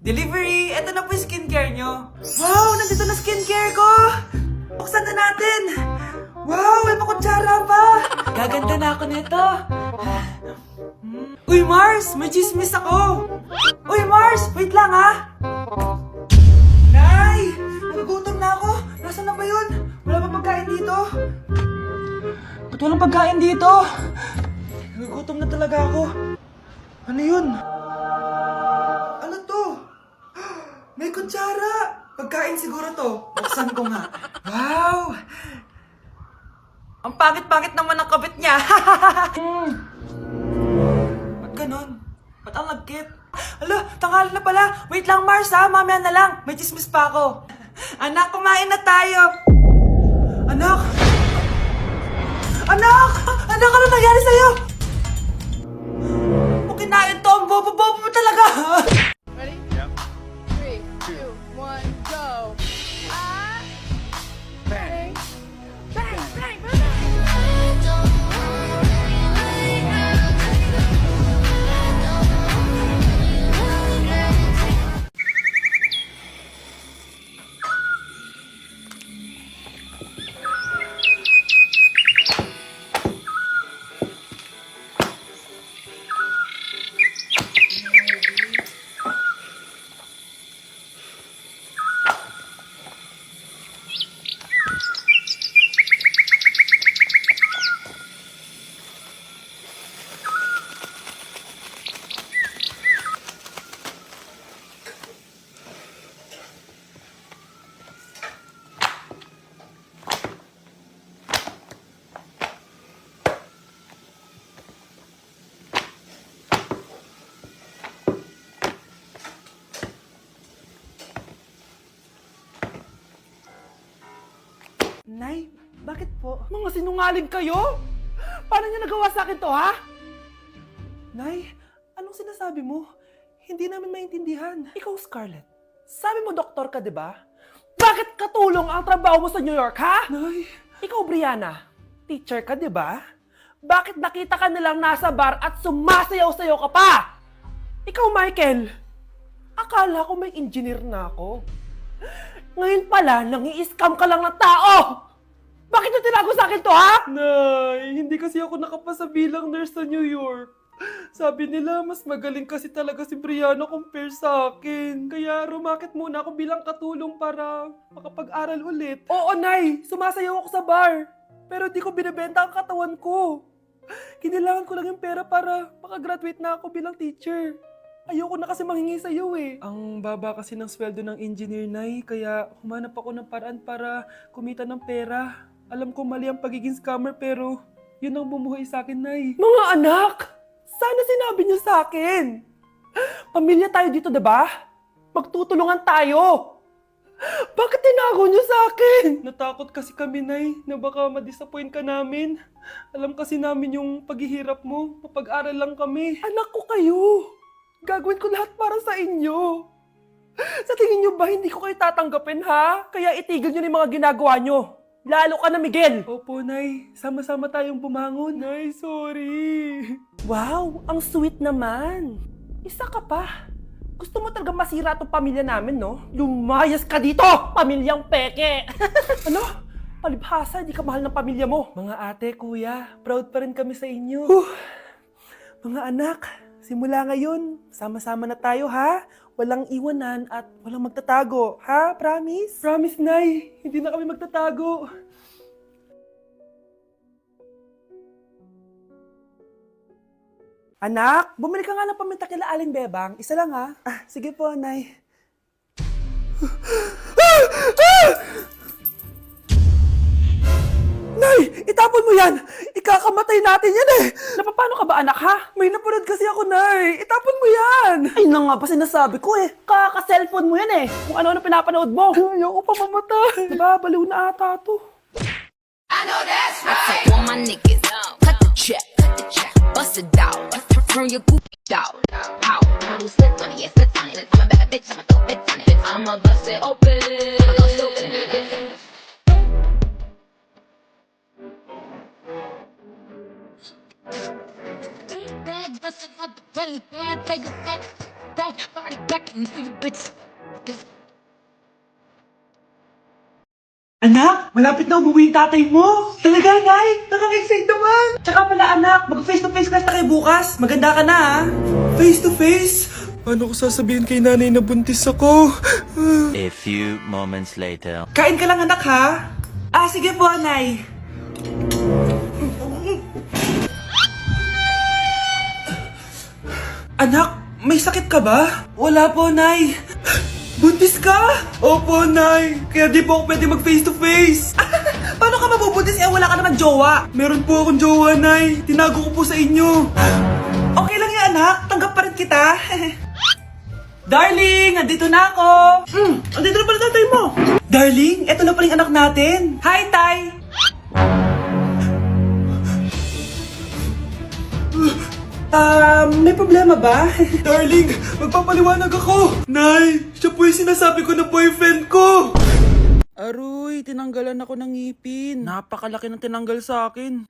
Delivery! Eto na po yung skincare nyo. Wow! Nandito na skincare ko! Buksan na natin! Wow! May pakutsara pa! Gaganda na ako nito. Uy, Mars! May chismis ako! Uy, Mars! Wait lang, ha! Nay! Nagugutom na ako! Nasaan na ba yun? Wala pa pagkain dito? Ba't walang pagkain dito? Nagugutom na talaga ako. Ano yun? Ano to? May kutsara! Pagkain siguro to. Buksan ko nga. Wow! Ang pangit-pangit naman ang kabit niya. Ba't ganon? Ba't ang lagkit? Alo, tanghali na pala. Wait lang, Mars, ha? Mamaya na lang. May chismis pa ako. Anak, kumain na tayo. Anak! Anak! Anak, ano nangyari sa'yo? Kung kinain to, ang bobo-bobo mo talaga. Ready? Yep. 3, 2, 1, go. Ah! Bang! Bang! Bang! Bang! Nay, bakit po? Mga sinungaling kayo? Paano niya nagawa sa akin to, ha? Nay, anong sinasabi mo? Hindi namin maintindihan. Ikaw, Scarlett, sabi mo doktor ka, di ba? Bakit katulong ang trabaho mo sa New York, ha? Nay, Ikaw, Brianna, teacher ka, di ba? Bakit nakita ka nilang nasa bar at sumasayaw-sayaw ka pa? Ikaw, Michael, akala ko may engineer na ako. Ngayon pala, nangi-scam ka lang ng tao! Bakit niyo tinago sa akin to, ha? Nay, hindi kasi ako nakapasa bilang nurse sa New York. Sabi nila, mas magaling kasi talaga si Brianna compare sa akin. Kaya rumakit muna ako bilang katulong para makapag-aral ulit. Oo, Nay, sumasayaw ako sa bar. Pero di ko binibenta ang katawan ko. Kinilangan ko lang yung pera para makagraduate na ako bilang teacher. Ayoko na kasi manghingi sa iyo eh. Ang baba kasi ng sweldo ng engineer, Nay, kaya humanap ako ng paraan para kumita ng pera. Alam ko mali ang pagiging scammer pero yun ang bumuhay sa akin, Nay. Mga anak, sana sinabi niyo sa akin. Pamilya tayo dito, diba? Magtutulungan tayo. Bakit tinago niyo sa akin? Natakot kasi kami, Nay, na baka ma-disappoint ka namin. Alam kasi namin yung paghihirap mo. Mapag-aral lang kami. Anak ko kayo. Gagawin ko lahat para sa inyo. Sa tingin niyo ba hindi ko kayo tatanggapin, ha? Kaya itigil niyo na yung mga ginagawa niyo. Lalo ka na, Miguel. Opo, Nay. Sama-sama tayong bumangon. Nay, sorry. Wow, ang sweet naman. Isa ka pa. Gusto mo talaga masira itong pamilya namin, no? Lumayas ka dito, pamilyang peke. Ano? Palibhasa, di ka mahal ng pamilya mo. Mga ate, kuya, proud pa rin kami sa inyo. Mga anak, simula ngayon, sama-sama na tayo, ha? Walang iwanan at walang magtatago, ha? Promise? Promise, Nay. Hindi na kami magtatago. Anak, bumili ka nga ng paminta kila Aling Bebang. Isa lang, ha? Ah, sige po, Nay. Nay, itapon mo yan! Ikakamatay natin yan eh! Napapano ka ba, anak, ha? May napanood kasi ako, Nay. Itapon mo yan. Ay, na nga ba sinasabi ko eh. Kaka-cellphone mo yan eh. Kung ano-ano pinapanood mo. Ayoko pa mamatay. Diba, baliw na ata to. All my niggas, cut the check, bust it out, turn your poop out. How? Who's lit on it? Yes, it's on it. I'm a bad bitch, I'ma throw bits on it. I'ma bust it open. I'ma go stupid. Bad, bust it up, take a Anak, malapit na umuwi yung tatay mo. Talaga, Nay? Nakaka-excite naman. Tsaka pala, anak, mag-face-to-face class na kayo bukas. Maganda ka na, ha? Face-to-face? Paano ko sasabihin kay nanay na buntis ako? A few moments later. Kain ka lang, anak, ha? Ah, sige po, Nay. Anak, may sakit ka ba? Wala po, Nay. Buntis ka? Opo, Nay. Kaya di po ako pwede mag face-to-face. Paano ka mabubuntis wala ka naman jowa? Meron po akong jowa, Nay. Tinago ko po sa inyo. Okay lang yan, anak. Tanggap pa rin kita. Darling, andito na ako. Andito na pala tatay mo. Darling, eto na pala yung anak natin. Hi, Tay. May problema ba? Darling, magpapaliwanag ako. Nay, siya po yung sinasabi ko na boyfriend ko. Aroy, tinanggalan ako ng ngipin. Napakalaki ng tinanggal sa akin.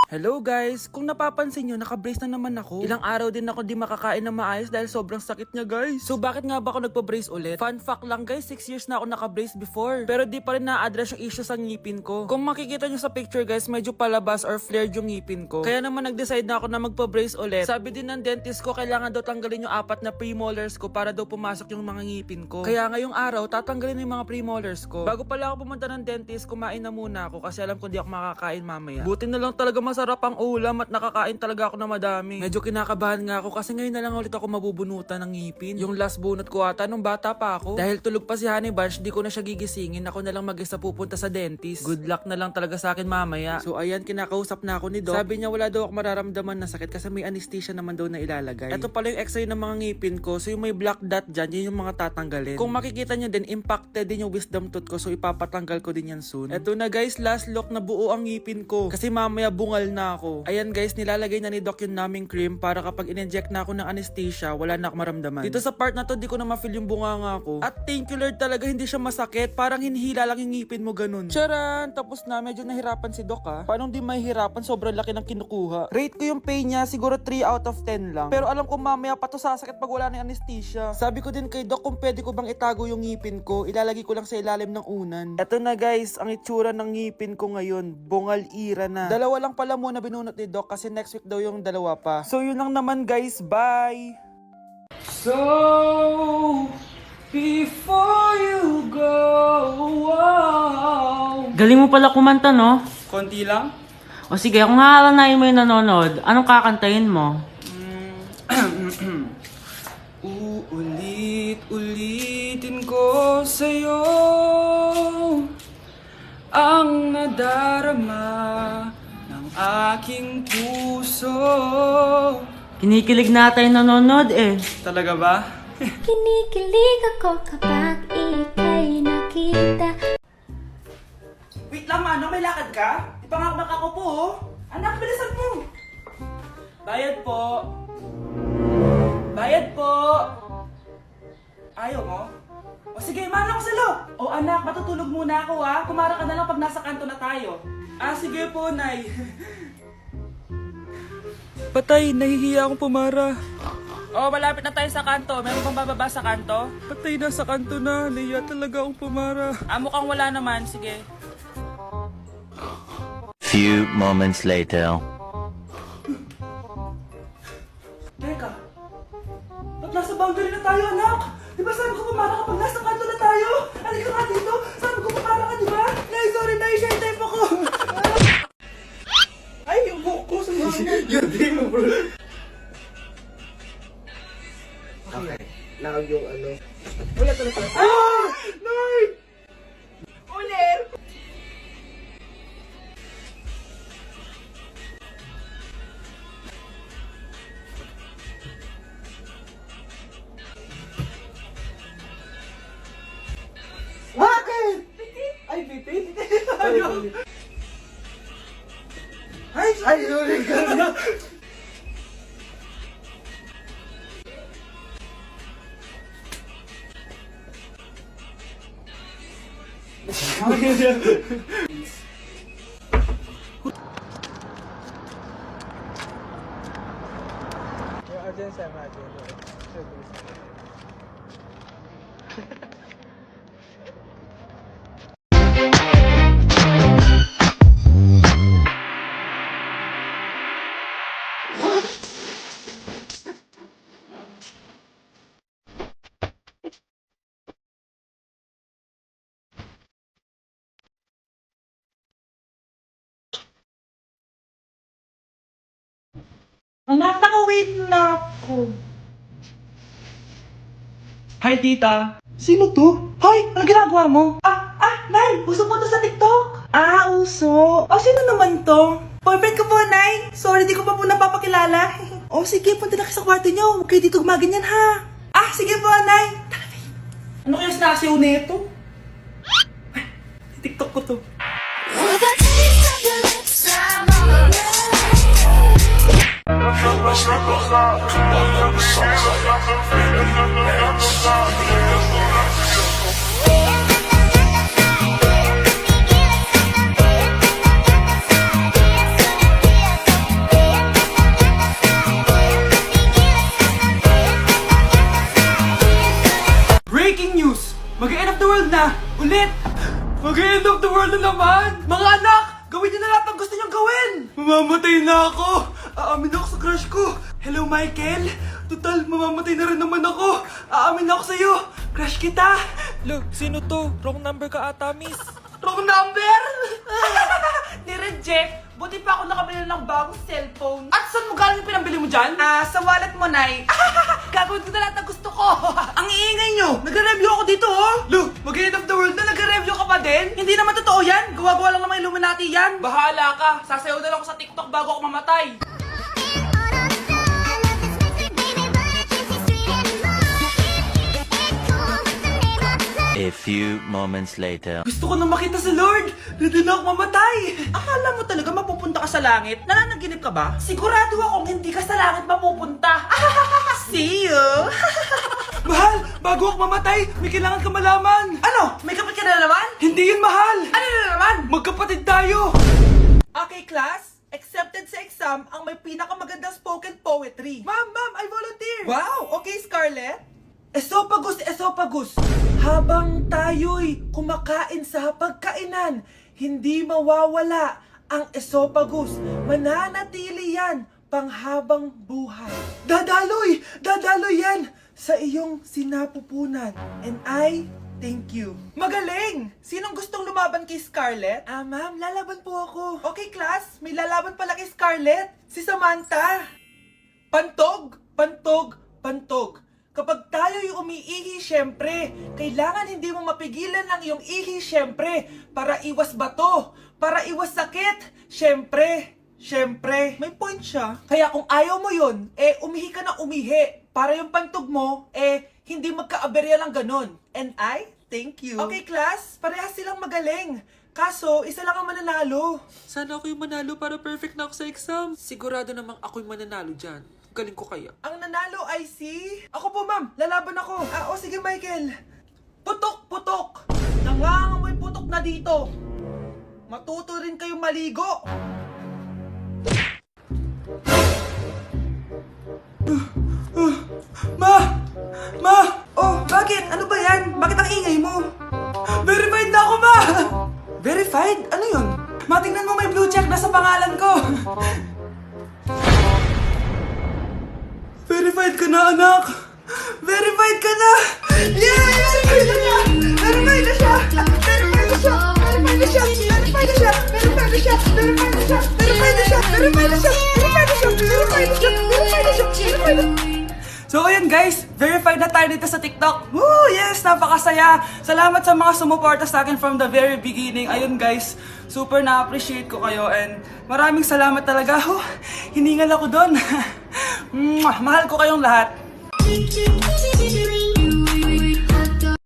Hello guys, kung napapansin nyo, naka-brace na naman ako. Ilang araw din ako di makakain na maayos dahil sobrang sakit niya guys. So bakit nga ba ako nagpa-brace ulit? Fun fact lang guys, 6 years na ako naka-brace before. Pero di pa rin na-address yung issue sa ngipin ko. Kung makikita nyo sa picture guys, medyo palabas or flared yung ngipin ko. Kaya naman nag-decide na ako na magpa-brace ulit. Sabi din ng dentist ko, kailangan daw tanggalin yung 4 na premolars ko para daw pumasok yung mga ngipin ko. Kaya ngayong araw, tatanggalin yung mga premolars ko. Bago pala ako pumunta ng dentist, kumain na muna ako kasi alam ko di ako makakain mamaya. Buti na lang talaga masarap ang ulam at nakakain talaga ako na madami. Medyo kinakabahan nga ako kasi ngayon na lang ulit ako mabubunutan ng ngipin. Yung last bunot ko ata nung bata pa ako. Dahil tulog pa si Honey Bunch, di ko na siya gigisingin. Ako na lang mag-isa pupunta sa dentist. Good luck na lang talaga sa akin mamaya. So ayan, kinakausap na ako ni Doc. Sabi niya wala daw ako mararamdaman na sakit kasi may anesthesia naman daw na ilalagay. Ito pala yung x-ray ng mga ngipin ko. So yung may black dot dyan, yun yung mga tatanggalin. Kung makikita niyo din, impacted din yung wisdom tooth ko. So ipapatanggal ko din yan soon. Ito na guys, last look na buo ang ngipin ko. Kasi mamaya bungal na ako. Ayan guys, nilalagay na ni Doc yung numbing cream para kapag in-inject na ako ng anesthesia, wala na ako maramdaman. Dito sa part na to, di ko na ma-feel yung bunganga ko. At thank you Lord talaga, hindi siya masakit. Parang hinihila lang yung ngipin mo ganun. Charan! Tapos na, medyo nahirapan si Doc ha. Paano di mahirapan? Sobrang laki ng kinukuha. Rate ko yung pain niya, siguro 3 out of 10 lang. Pero alam ko mamaya pa to sasakit pag wala na yung anesthesia. Sabi ko din kay Doc kung pwede ko bang itago yung ngipin ko, ilalagay ko lang sa ilalim ng unan. Eto na guys, ang itsura ng ngipin ko ngayon. Bungal ira na. Dalawa lang pala muna binunot ni Doc kasi next week daw yung dalawa pa. So yun lang naman guys, bye! So, before you go, Galing mo pala kumanta, no? konti lang? O sige, kung haalanayin mo yung nanonood, anong kakantahin mo? Uulit-ulitin ko sa'yo ang nadarama ng aking puso. Kinikilig na tayo nanonood eh. Talaga ba? Kinikilig ako kapag ika'y nakita. Wait lang, Mano, may lakad ka? Ipangamak ako po, oh. Anak, bilisan mo. Bayad po. Bayad po. Ayaw mo? O sige, Manong salo. O anak, matutulog muna ako ha. Kumara ka na lang pag nasa kanto na tayo. Ah, sige po, Nay. Patay, nahihiya akong pumara. Oh, malapit na tayo sa kanto. Meron bang bababa sa kanto? Patay, nasa kanto na. Nahiya talaga akong pumara. Ah, mukhang wala naman. Sige. Few moments later. Teka. Ba't nasa boundary na tayo, anak? Di ba sabi ko pumara kapag nasa kanto na tayo? Halika nga dito. Sabi ko pumara ka, di ba? Nay, sorry, Nay. Shy type ako. Ay, yung buhok ko sa mga. Yung day mo, bro. Okay. Now yung ano. Wala talaga. Ah! Nay! Ulit! Bakit? Ay, pipi? Ay, sorry ka na. Anak, naka-wait na ako. Hi, tita. Sino to? Hoy, ano ginagawa mo? Nay, uso mo to sa TikTok. Uso. Sino naman to? Boyfriend ko po, Nay. Sorry, di ko pa po napapakilala. Sige, punta na kayo sa kwarto niyo. Huwag kayo dito gumaganyan, ha? Sige po, Nay. Tara, Nay. Ano kaya sinasiyaw nito? TikTok ko to. Breaking news! Mag-end of the world na! Ulit! Mag-end of the world na naman! Mga anak! Gawin niyo na lahat ng gusto niyong gawin! Mamamatay na ako! Aamin ako sa crush ko! Hello, Michael! Total, mamamatay na rin naman ako! Aamin ako sa'yo! Crush kita! Look, sino to? Wrong number ka ata, miss. Wrong number! Ni-reject! Buti pa ako nakabili ng bagong cellphone. At saan mo galing yung pinambili mo dyan? Sa wallet mo, Nay. Gagawin ko na lahat ng gusto ko. Ang iingay nyo! Nagre-review ako dito, oh! Lu, mag-end of the world na nagre-review ka pa din? Hindi naman totoo yan! Gawa-gawa lang naman Illuminati yan! Bahala ka! Sasayaw na lang ako sa TikTok bago ako mamatay! A few moments later. Gusto ko na makita si Lord! Ready na ako mamatay! Akala mo talaga mapupunta ka sa langit? Nananaginip ka ba? Sigurado akong hindi ka sa langit mapupunta! See you! Mahal! Bago ako mamatay, may kailangan ka malaman! Ano? May kapit ka na naman? Hindi yun, mahal! Ano na naman? Magkapatid tayo! Okay, class. Accepted sa exam ang may pinakamagandang spoken poetry. Ma'am, I volunteer! Wow! Okay, Scarlett. Esophagus, esophagus. Habang tayo'y kumakain sa pagkainan, hindi mawawala ang esophagus. Mananatili yan panghabang buhay. Dadaloy! Dadaloy yan sa iyong sinapupunan. And I thank you. Magaling! Sinong gustong lumaban kay Scarlett? Ma'am, lalaban po ako. Okay, class. May lalaban pala kay Scarlett. Si Samantha. Pantog, pantog, pantog. Kapag tayo'y umiihi, syempre, kailangan hindi mo mapigilan ang iyong ihi, syempre, para iwas bato, para iwas sakit, syempre, may point siya. Kaya kung ayaw mo yun, umihi ka na umihi, para yung pantog mo, hindi magkaaberya lang ganon. And I thank you. Okay, class, parehas silang magaling. Kaso, isa lang ang mananalo. Sana ako yung manalo para perfect na ako sa exam. Sigurado namang ako yung mananalo dyan. Galing ko kaya. Ang nanalo ay si... Ako po, ma'am. Lalaban ako. Sige, Michael. Putok, putok. Nangangamoy putok na dito. Matuto rin kayong maligo. Ma! Bakit? Ano ba yan? Bakit ang ingay mo? Verified na ako, ma! Verified? Ano yun? Matingnan mo may blue check na sa pangalan ko. Verified ka na, anak! Verified ka na! Yeah! Verified na siya! Verified na siya! Verified na siya! Verified na siya! Verified na siya! Verified na siya! Verified na siya! Verified na siya! Verified na siya! Verified na siya! Verified na siya! Verified na siya! Verified na siya! So ayun guys, verified na tayo dito sa TikTok. Woo! Yes! Napakasaya! Salamat sa mga sumuporta sa akin from the very beginning. Ayun guys, super na-appreciate ko kayo and maraming salamat talaga. Hiningal ako doon. Mahal ko kayong lahat.